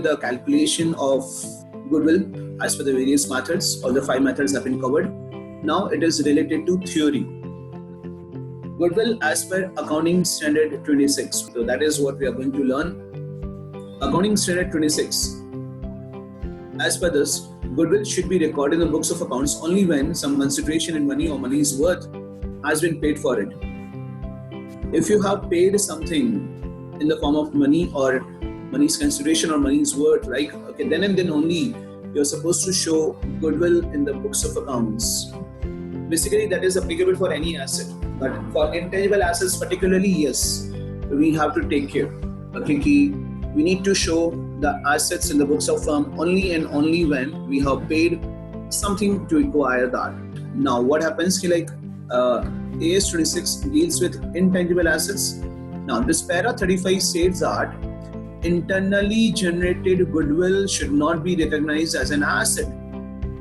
with the calculation of goodwill as per the various methods. All the 5 methods have been covered. Now it is related to theory. Goodwill as per Accounting Standard 26. So that is what we are going to learn. Accounting Standard 26. As per this, goodwill should be recorded in the books of accounts only when some consideration in money or money's worth has been paid for it. If you have paid something in the form of money or money's consideration or money's worth, right? Okay, then and then only you're supposed to show goodwill in the books of accounts. Basically, that is applicable for any asset, but for intangible assets particularly, yes, we have to take care. Okay, we need to show the assets in the books of firm only and only when we have paid something to acquire that. Now, what happens? Like AS 26 deals with intangible assets. Now, this para 35 states that internally generated goodwill should not be recognized as an asset,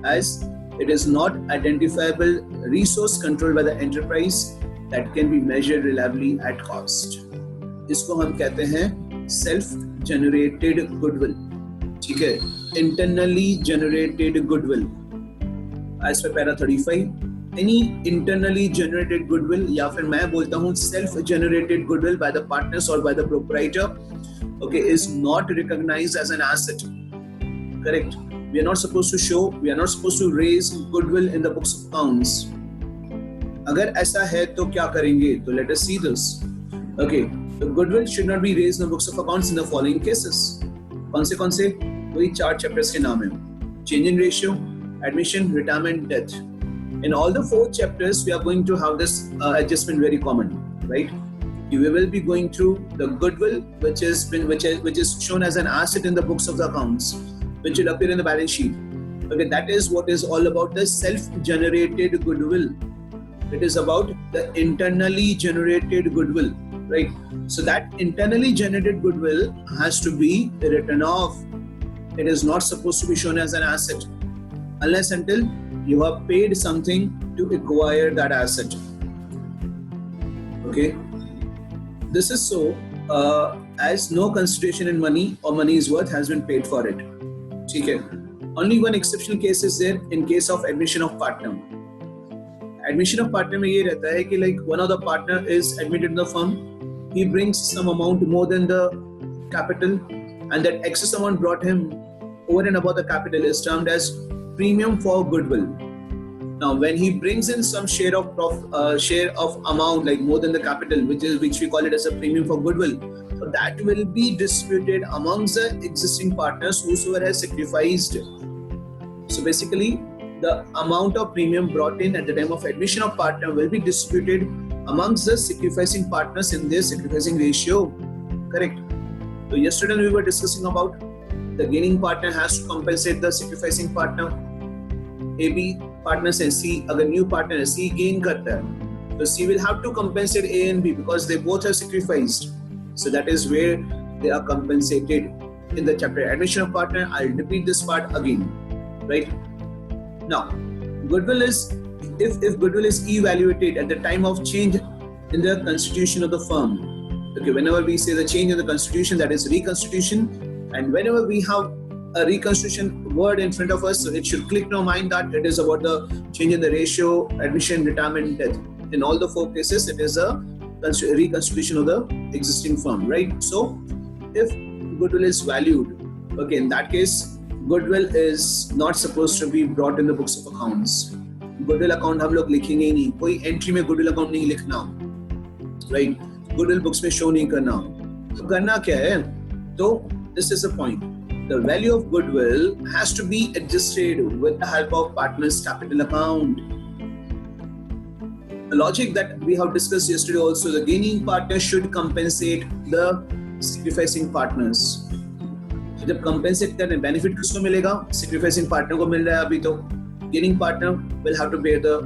as it is not identifiable resource controlled by the enterprise that can be measured reliably at cost. इसको हम कहते हैं self generated goodwill. ठीक है, internally generated goodwill as per para 35. Any internally generated goodwill या फिर मैं बोलता हूँ self generated goodwill by the partners or by the proprietor, okay, is not recognized as an asset. Correct. We are not supposed to show, we are not supposed to raise goodwill in the books of accounts. अगर ऐसा है तो क्या करेंगे? तो let us see this. Okay, the goodwill should not be raised in the books of accounts in the following cases. कौन से? वही 4 chapters के नाम हैं. Change in ratio, admission, retirement, death. In all the 4 chapters, we are going to have this adjustment very common, right? We will be going through the goodwill, which is shown as an asset in the books of the accounts, which will appear in the balance sheet. Okay, that is what is all about the self-generated goodwill. It is about the internally generated goodwill, right? So that internally generated goodwill has to be written off. It is not supposed to be shown as an asset unless until you have paid something to acquire that asset. Okay, this is so as no consideration in money or money's worth has been paid for it. Okay. Only one exceptional case is there in case of admission of partner. Admission of partner में ये रहता है कि like one of the partner is admitted in the firm, he brings some amount more than the capital, and that excess amount brought him over and above the capital is termed as premium for goodwill. Now, when he brings in some share of amount like more than the capital, which we call it as a premium for goodwill, so that will be distributed amongst the existing partners whosoever has sacrificed. So basically, the amount of premium brought in at the time of admission of partner will be distributed amongst the sacrificing partners in their sacrificing ratio. Correct. So yesterday we were discussing about the gaining partner has to compensate the sacrificing partner. AB partner से C, अगर new partner है C gain करता है, so C will have to compensate A and B because they both have sacrificed. So that is where they are compensated in the chapter admission of partner. I'll repeat this part again, right? Now, goodwill is if goodwill is evaluated at the time of change in the constitution of the firm. Okay, whenever we say the change in the constitution, that is reconstitution, and whenever we have a reconstitution word in front of us, so it should click in our mind that it is about the change in the ratio, admission, retirement, death. In all the 4 cases, it is a reconstitution of the existing firm, right? So, if goodwill is valued, okay, in that case, goodwill is not supposed to be brought in the books of accounts. Goodwill account हम लोग लिखेंगे ही नहीं, कोई entry में goodwill account नहीं लिखना, right? Goodwill books में show नहीं करना. तो करना क्या है? तो this is the point. The value of goodwill has to be adjusted with the help of partner's capital account. The logic that we have discussed yesterday also, the gaining partner should compensate the sacrificing partners. So जब compensate करने benefit किसको मिलेगा? Sacrificing partner को मिल रहा है अभी तो. Gaining partner will have to bear the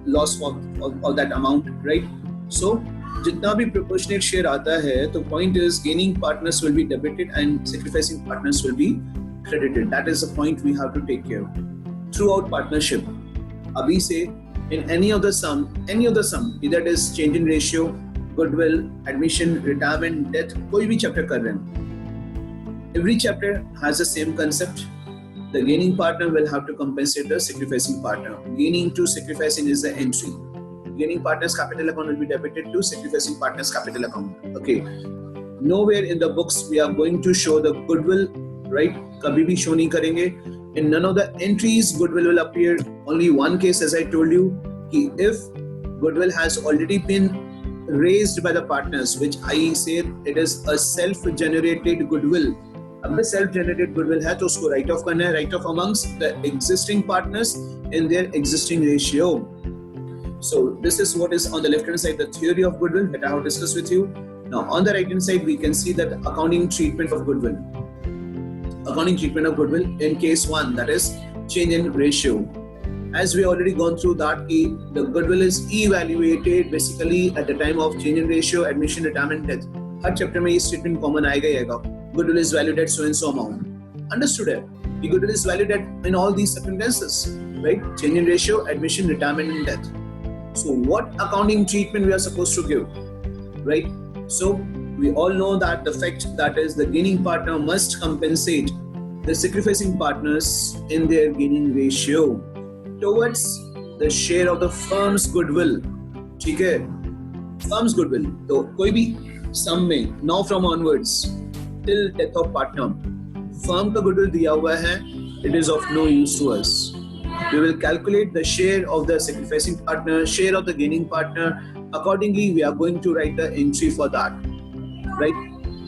loss of that amount, right? So जितना भी proportionate share आता है, तो point is gaining partners will be debited and sacrificing partners will be credited. That is the point we have to take care of throughout partnership. अभी से in any of the sum, either it is change in ratio, goodwill, admission, retirement, death, कोई भी chapter कर रहे हैं, Every chapter has the same concept. The gaining partner will have to compensate the sacrificing partner. Gaining to sacrificing is the entry. Gaining partner's capital account will be debited to sacrificing partner's capital account. Okay. Nowhere in the books we are going to show the goodwill, right? Kabhi bhi show nahi karenge. In none of the entries goodwill will appear. Only one case, as I told you, if goodwill has already been raised by the partners, which I say it is a self-generated goodwill. अब self-generated goodwill है तो उसको write off करना है, write off amongst the existing partners in their existing ratio. So this is what is on the left hand side, the theory of goodwill that I have discussed with you. Now on the right hand side we can see that accounting treatment of goodwill. Accounting treatment of goodwill in case 1, that is change in ratio. As we already gone through that, the goodwill is evaluated basically at the time of change in ratio, admission, retirement, death. Her chapter में ये statement common आएगा ही आएगा. Goodwill is valued at so and so amount. Understood है? The goodwill is valued at in all these circumstances, right? Change in ratio, admission, retirement, and death. So what accounting treatment we are supposed to give, right? So we all know that the fact that is the gaining partner must compensate the sacrificing partners in their gaining ratio towards the share of the firm's goodwill. ठीक है? Firm's goodwill. तो कोई भी sum में now from onwards till death of partner, firm का goodwill दिया हुआ है, it is of no use to us. We will calculate the share of the sacrificing partner, share of the gaining partner. Accordingly, we are going to write the entry for that. Right?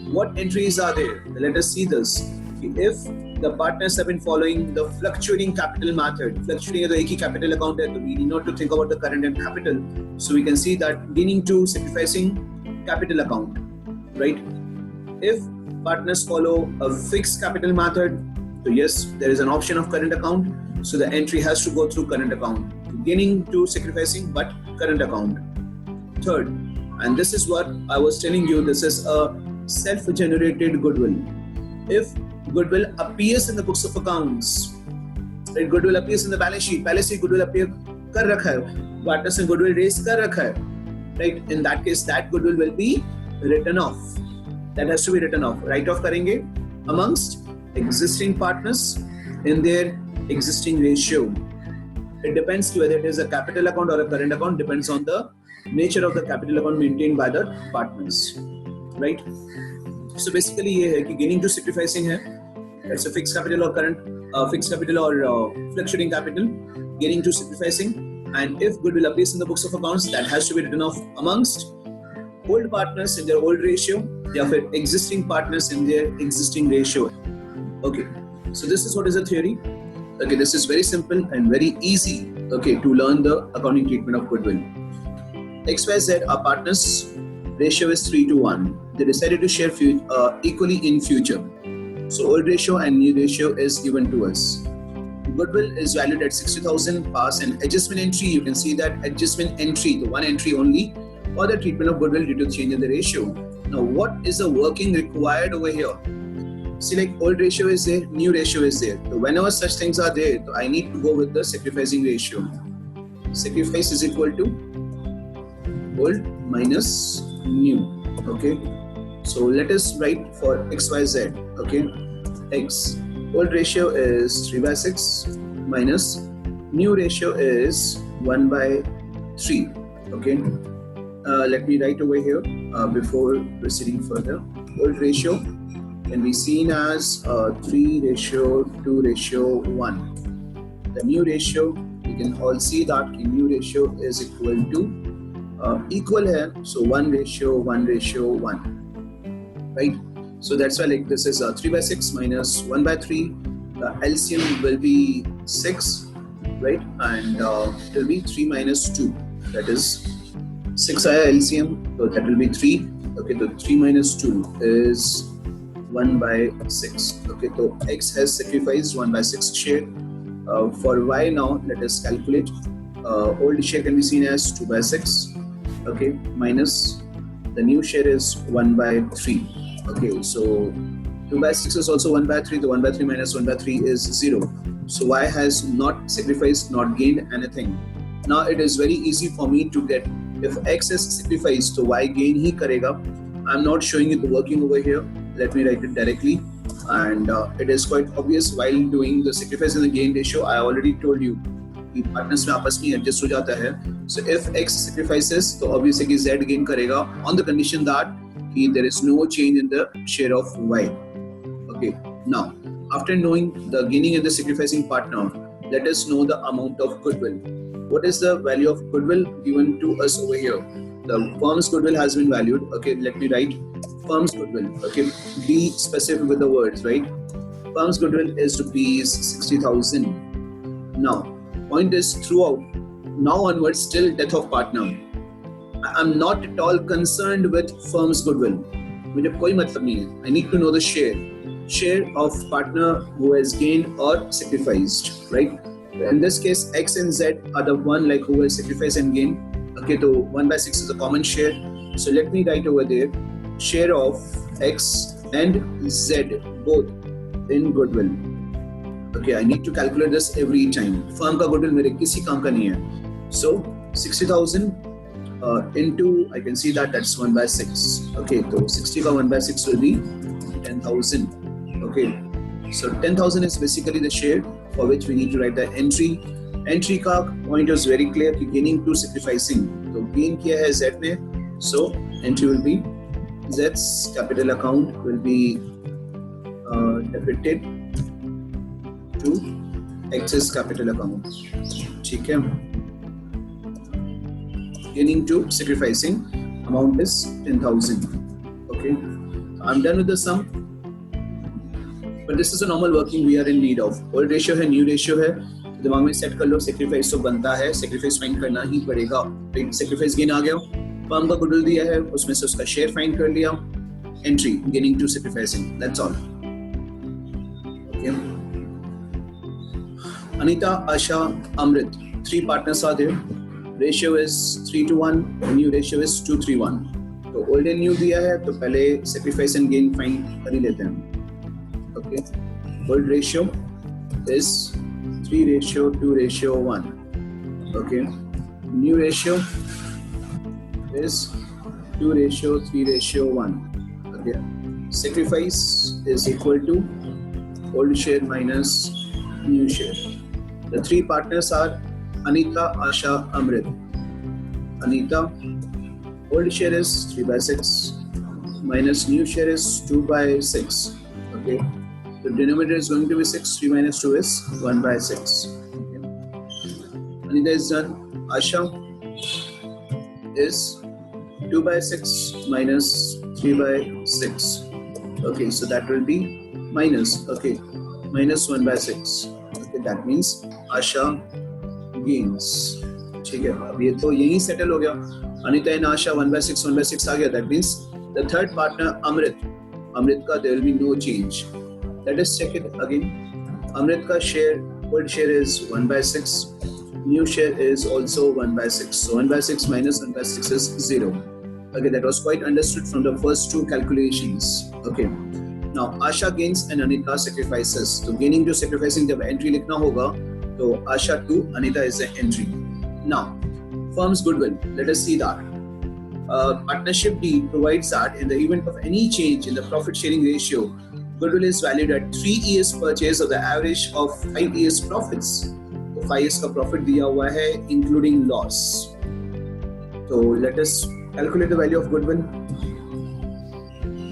What entries are there? Let us see this. If the partners have been following the fluctuating capital method, fluctuating is the capital account, so we need not to think about the current and capital. So we can see that gaining to sacrificing capital account, right? If partners follow a fixed capital method, so yes, there is an option of current account. So the entry has to go through current account. Gaining to sacrificing, but current account. Third, and this is what I was telling you, this is a self-generated goodwill. If goodwill appears in the books of accounts, right, goodwill appears in the balance sheet, पहले से goodwill appear कर रखा है, partners ने goodwill raise कर रखा है, right? In that case, that goodwill will be written off. That has to be written off. Write off करेंगे amongst existing partners in their existing ratio. It depends whether it is a capital account or a current account, depends on the nature of the capital account maintained by the partners, right? So basically ये है कि gaining to sacrificing है, it's a fixed capital or current, fixed capital or fluctuating capital, gaining to sacrificing, and if goodwill appears in the books of accounts, that has to be written off amongst old partners in their old ratio, या फिर existing partners in their existing ratio. Okay, so this is what is the theory. Okay, this is very simple and very easy, okay, to learn the accounting treatment of goodwill. XYZ, our partners' ratio is 3:1. They decided to share equally in future. So old ratio and new ratio is given to us. Goodwill is valued at 60,000. Pass an adjustment entry. You can see that adjustment entry, the one entry only, for the treatment of goodwill due to change in the ratio. Now, what is the working required over here? See, like old ratio is there, new ratio is there. So whenever such things are there, I need to go with the sacrificing ratio. Sacrifice is equal to old minus new. Okay. So let us write for XYZ. Okay. X. Old ratio is 3/6 minus new ratio is 1/3. Okay. Let me write over here before proceeding further. Old ratio can be seen as 3:2:1. The new ratio, you can all see that the new ratio is equal to equal here, so 1:1:1, right? So that's why like this is 3/6 minus 1/3. The LCM will be 6, right? And it will be 3 minus 2. That is 6 LCM, so that will be 3. Okay, so 3 minus 2 is 1/6. Okay, so X has sacrificed 1/6 share. For Y now, let us calculate. Old share can be seen as 2/6. Okay, minus the new share is 1/3. Okay, so 2/6 is also 1/3. The 1/3 minus 1/3 is 0. So Y has not sacrificed, not gained anything. Now it is very easy for me to get, if X is sacrificed, so Y gain ही करेगा. I'm not showing you the working over here. Let me write it directly. and it is quite obvious while doing the sacrifice and the gain ratio. I already told you कि partners में आपस में adjust हो जाता है. So if X sacrifices, तो obviously कि Z gain करेगा on the condition that there is no change in the share of Y. Okay. Now, after knowing the gaining and the sacrificing partner, let us know the amount of goodwill. What is the value of goodwill given to us over here? The firm's goodwill has been valued. Okay, let me write firm's goodwill. Okay, be specific with the words, right? Firm's goodwill is rupees 60,000. Now, point is throughout, now onwards, till death of partner, I am not at all concerned with firm's goodwill. मुझे कोई मतलब नहीं है. I need to know the share of partner who has gained or sacrificed, right? In this case, X and Z are the one like who has sacrificed and gained. Okay, so 1/6 is a common share. So let me write over there share of X and Z both in goodwill. Okay, I need to calculate this every time. Firm का goodwill मेरे किसी काम का नहीं है. So 60,000 into, I can see that that's 1/6. Okay, so 60 का 1/6 will be 10,000. Okay, so 10,000 is basically the share for which we need to write the entry. Entry का point is very clear कि gaining to sacrificing. तो gain किया है Z ने, so entry will be Z's capital account will be debited to X's capital account. ठीक है. Gaining to sacrificing amount is 10,000. Okay, I'm done with the sum. But this is a normal working we are in need of. Old ratio है, new ratio है. दिमाग में set कर लो. Sacrifice तो बनता है. Sacrifice फाइंड करना ही पड़ेगा. Sacrifice gain आ गया. फर्म का गुडविल दिया है. उसमें से उसका शेयर फाइंड कर लिया. Entry gaining to sacrificing. That's all. Okay. Anita, Asha, Amrit. 3 partners are there. Ratio is 3:1. New ratio is 2:3:1. तो old and new दिया है. तो पहले sacrifice and gain फाइंड कर ही लेते हैं. Okay, old ratio is 3:2:1. Okay, new ratio is 2:3:1. Okay, sacrifice is equal to old share minus new share. The 3 partners are Anita, Asha, Amrit. Anita, old share is 3/6 minus new share is 2/6. Okay. The denominator is going to be 6. 3 minus 2 is 1/6. Okay. Anita is done. Asha is 2/6 minus 3/6. Okay, so that will be minus. Okay, minus 1/6. Okay, that means Asha gains. ठीक है. अब ये तो यही settle हो गया. Anita and Asha 1/6 आ गया. That means the third partner Amrit का there will be no change. Let us check it again. Amrit ka share, old share is 1/6. New share is also 1/6. So 1/6 minus 1/6 is 0. Okay, that was quite understood from the first 2 calculations. Okay. Now Asha gains and Anita sacrifices. So gaining to sacrificing जब entry लिखना होगा, तो Asha to Anita is the entry. Now firm's goodwill. Let us see that. Partnership D provides that in the event of any change in the profit sharing ratio, goodwill is valued at 3 years purchase of the average of 5 years profits. तो 5 years का profit दिया हुआ है including loss. So let us calculate the value of goodwill.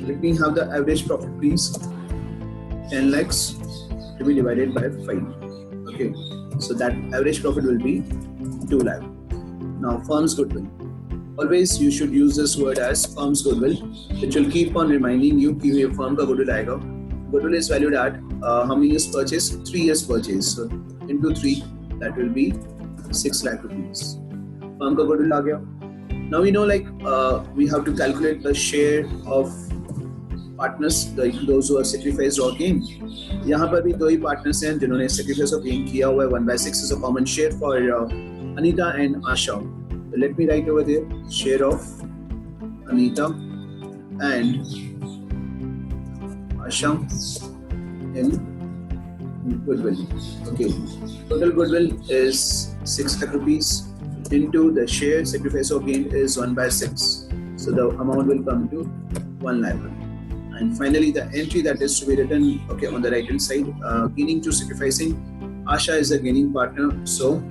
Let me have the average profit please. 10 lakhs to be divided by 5. Okay, so that average profit will be 2 lakh. Now firm's goodwill. Always you should use this word as firm's goodwill, which will keep on reminding you कि ये firm का goodwill आएगा. Goodwill is valued at how many years purchase? 3 years purchase. So into 3, that will be 6 lakh rupees. Firm का goodwill आ गया. Now we know like we have to calculate the share of partners, like those who are sacrificed or gained. यहाँ पर भी 2 ही partners हैं जिन्होंने sacrifice or gain किया हुआ है. 1/6 is a common share for Anita and Asha. So let me write over there share of Anita and Asha in goodwill. Okay, total goodwill is 6 lakh rupees into the share sacrifice or gain is 1/6. So the amount will come to 1 lakh. And finally, the entry that is to be written, okay, on the right hand side, gaining to sacrificing. Asha is the gaining partner, so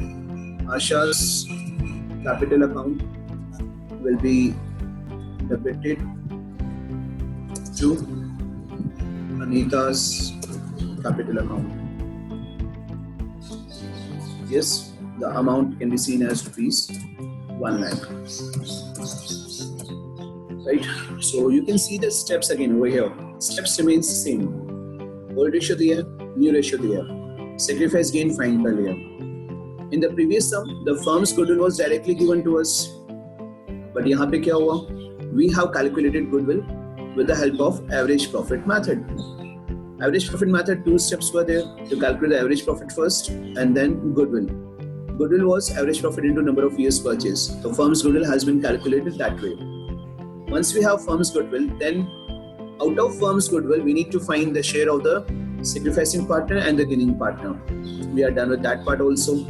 Asha's capital account will be debited to Anita's capital account. Yes, the amount can be seen as rupees 1 lakh. Right, so you can see the steps again over here. Steps remains the same. Old ratio दिया, new ratio दिया, sacrifice gain find कर लिया. In the previous sum, the firm's goodwill was directly given to us. But यहाँ पे क्या हुआ? We have calculated goodwill with the help of average profit method. Average profit method, 2 steps were there to calculate the average profit first and then goodwill. Goodwill was average profit into number of years purchased. The firm's goodwill has been calculated that way. Once we have firm's goodwill, then out of firm's goodwill, we need to find the share of the sacrificing partner and the gaining partner. We are done with that part also.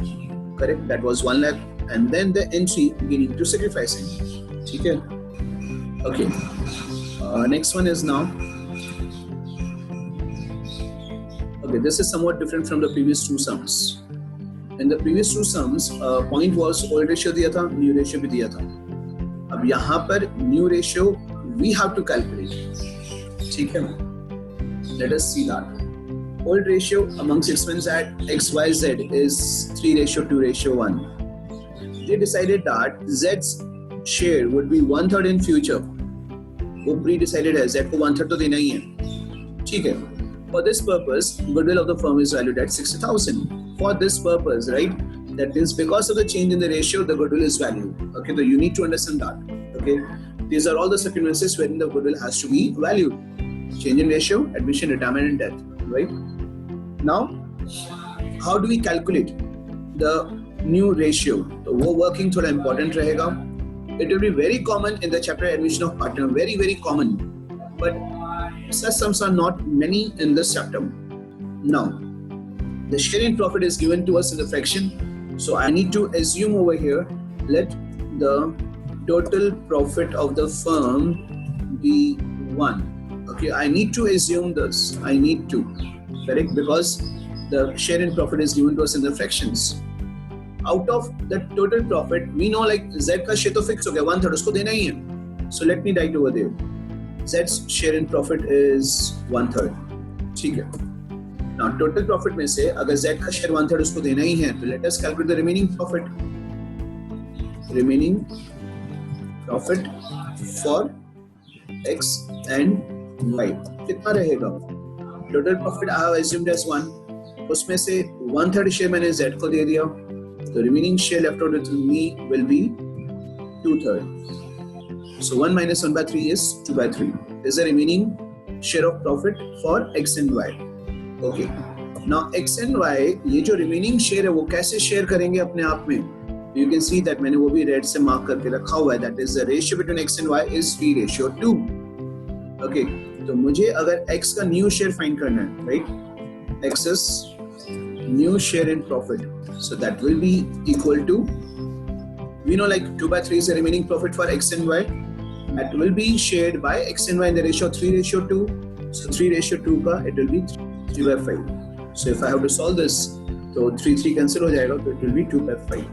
Correct? That was 1 lakh. And then the entry gaining to sacrificing. Okay? Okay. Next one is now. Okay, this is somewhat different from the previous 2 sums. In the previous 2 sums, point was old ratio दिया था, new ratio भी दिया था. अब यहाँ पर new ratio we have to calculate. ठीक है? Let us see that. Old ratio amongst expense at XYZ is 3:2:1. They decided that Z's share would be 1/3 in future. वो pre-decided है, Z को 1/3 तो देना ही है. ठीक है? For this purpose, goodwill of the firm is valued at 60,000. For this purpose, right? That means because of the change in the ratio, the goodwill is valued. Okay, so you need to understand that. Okay, these are all the circumstances wherein the goodwill has to be valued. Change in ratio, admission, retirement, and death. Right? Now, how do we calculate the new ratio? So, वो working थोड़ा important रहेगा. It will be very common in the chapter admission of partner. Very, very common. But such sums are not many in this chapter. Now, the share in profit is given to us in the fraction. So I need to assume over here, let the total profit of the firm be 1. Okay, I need to assume this. I need to, correct? Because the share in profit is given to us in the fractions. Out of the total profit, we know like Z का share तो fix हो गया, 1/3 उसको देना ही है. So let me write over there. Z's share in profit is 1/3. ठीक है. Now total profit में से अगर Z का share 1/3 उसको देना ही है, तो let us calculate the remaining profit. Remaining profit for X and Y कितना रहेगा? Total profit I have assumed as 1. उसमें से 1/3 share मैंने Z को दे दिया. The remaining share left out with me will be 2/3. So 1 minus 1/3 is 2/3. This is the remaining share of profit for X and Y. Okay. Now X and Y, ये जो remaining share है वो कैसे share करेंगे अपने आप में? You can see that मैंने वो भी red से mark करके रखा हुआ है. That is the ratio between X and Y is 3:2. Okay. तो मुझे अगर X का new share find करना है, right? X's new share in profit. So that will be equal to, we know like 2/3 is the remaining profit for X and Y. That will be shared by X and Y in the ratio 3:2. So 3:2 का it will be 3/5. So if I have to solve this, so 3 cancel हो जाएगा, so it will be 2/5.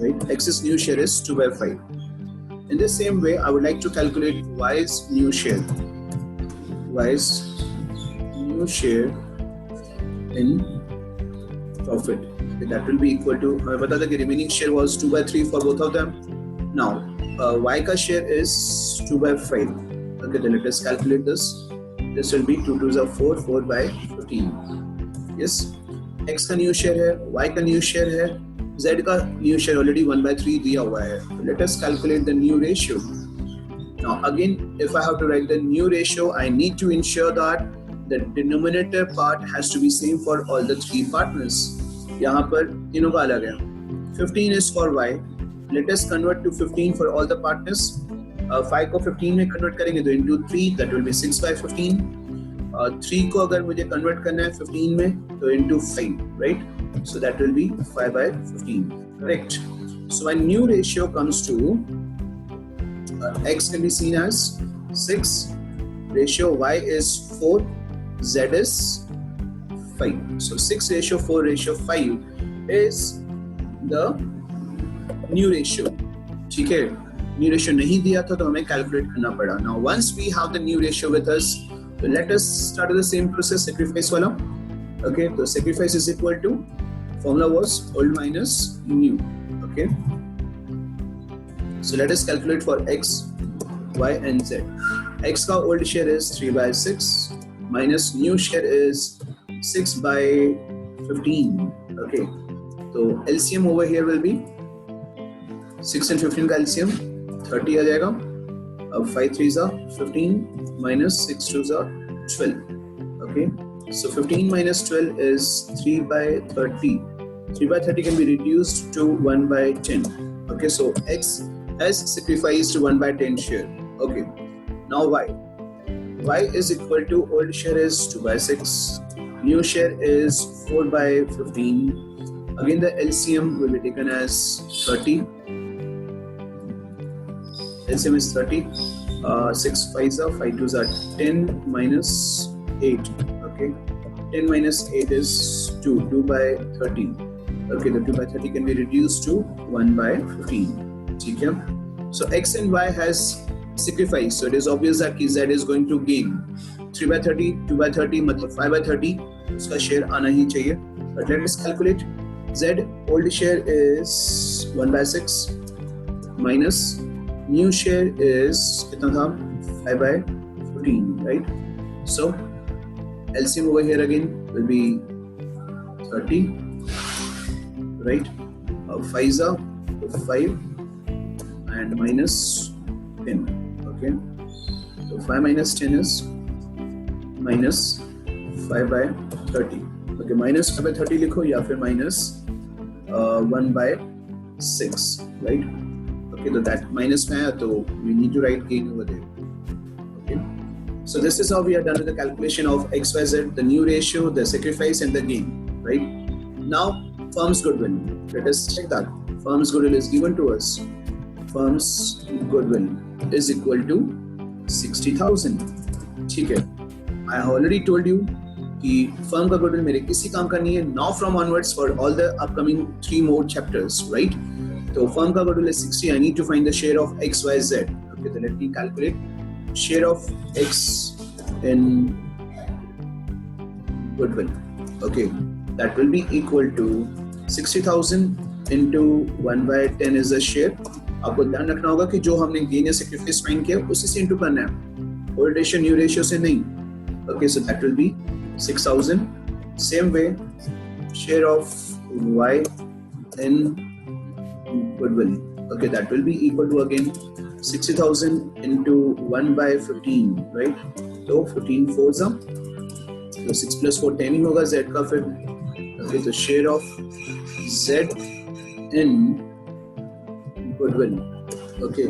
Right? X's new share is 2/5. In the same way, I would like to calculate Y's new share. Y's new share in profit. That will be equal to, हमें पता था कि remaining share was 2/3 for both of them. Now, Y का share is 2/5. Okay, then let us calculate this. This will be 2 2s are 4, 4/15. Yes. X का new share है, Y का new share है, Z का new share already 1/3 दिया हुआ है. Let us calculate the new ratio. Now, again, if I have to write the new ratio, I need to ensure that the denominator part has to be same for all the 3 partners. यहाँ पर तीनों का अलग है. 15 is for Y. Let us convert to 15 for all the partners. 5 को 15 में convert करेंगे तो into 3, that will be 6/15. 3 को अगर मुझे convert करना है 15 में तो into 5, right? So that will be 5/15. Correct. So my new ratio comes to X can be seen as 6 ratio y is 4, z is 5. So 6 ratio 4 ratio 5 is the new ratio. ठीक है, new ratio नहीं दिया था तो हमें calculate करना पड़ा. Now once we have the new ratio with us, so let us start with the same process, sacrifice वाला. Okay, so sacrifice is equal to, formula was old minus new. Okay, so let us calculate for x, y and z. X का old share is 3 by 6 minus new share is 6 by 15. Okay, so LCM over here will be 6 and 15 का LCM 30 आ जाएगा. अब 5 3s are 15 minus 6 2s are 12. Okay, so 15 minus 12 is 3 by 30. 3 by 30 can be reduced to 1 by 10. Okay, so X has sacrificed 1 by 10 share. Okay, now Y. Y is equal to old share is 2 by 6. New share is 4 by 15. Again the LCM will be taken as 30. LCM is 30. 6 5s are 5 2s are 10 minus 8. Okay, 10 minus 8 is 2. 2 by 30. Okay, the 2 by 30 can be reduced to 1 by 15. ठीक है? So X and Y has sacrificed. So it is obvious that Z is going to gain 3 by 30, 2 by 30, मतलब 5 by 30. उसका share आना ही चाहिए. But let us calculate. Z old share is 1 by 6 minus new share is कितना था 5 by 15, right? So LCM over here again will be 30, right? 5s are 5 and minus 10. Okay, so 5 minus 10 is minus 5 by 30. Okay, minus 5 by 30 लिखो या फिर minus 1 by 6, right? Okay, so that minus में है तो we need to write gain over there. Okay, so this is how we are done with the calculation of x, y, z, the new ratio, the sacrifice and the gain, right? Now firm's goodwill. Let us check that. Firm's goodwill is given to us. Firm's goodwill is equal to 60,000. ठीक है, I have already told you कि firm का goodwill मेरे किसी काम का नहीं है. Now from onwards for all the upcoming 3 more chapters, right? So firm का goodwill is 60. I need to find the share of x, y, z. Okay, so let me calculate share of x in goodwill. Okay, that will be equal to 60,000 into 1 by 10 is the share. आपको ध्यान रखना होगा कि जो हमने gain या sacrifice find किया उसी से into करना है. Old ratio new ratio से नहीं. Okay, so that will be 6,000. Same way, share of y in goodwill. Okay, that will be equal to again 60,000 into 1 by 15, right? So 15 4s are, so 6 plus 4 10 ही होगा z का फिर. Okay, so share of z in goodwill. Okay,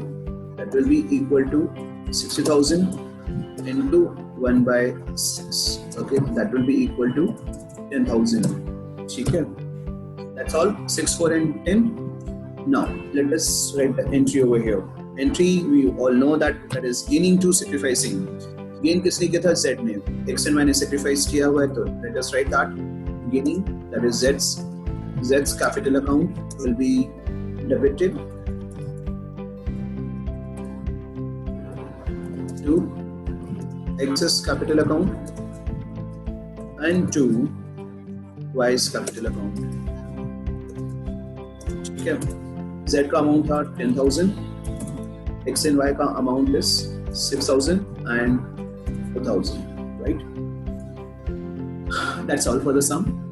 that will be equal to 60,000 into 1 by 6. Okay, that will be equal to 10,000. ठीक है? That's all. 6 4 and 10. Now let us write the entry over here. Entry we all know that is gaining to sacrificing. Gain किसने किया था? Z ने. X and Y ने sacrifice किया हुआ है तो let us write that. Gaining, that is Z's capital account will be debited to X's capital account and to Y's capital account. ठीक है? Z का अमाउंट था 10,000, X and Y का amount is 6,000 and 4,000, right? That's all for the sum.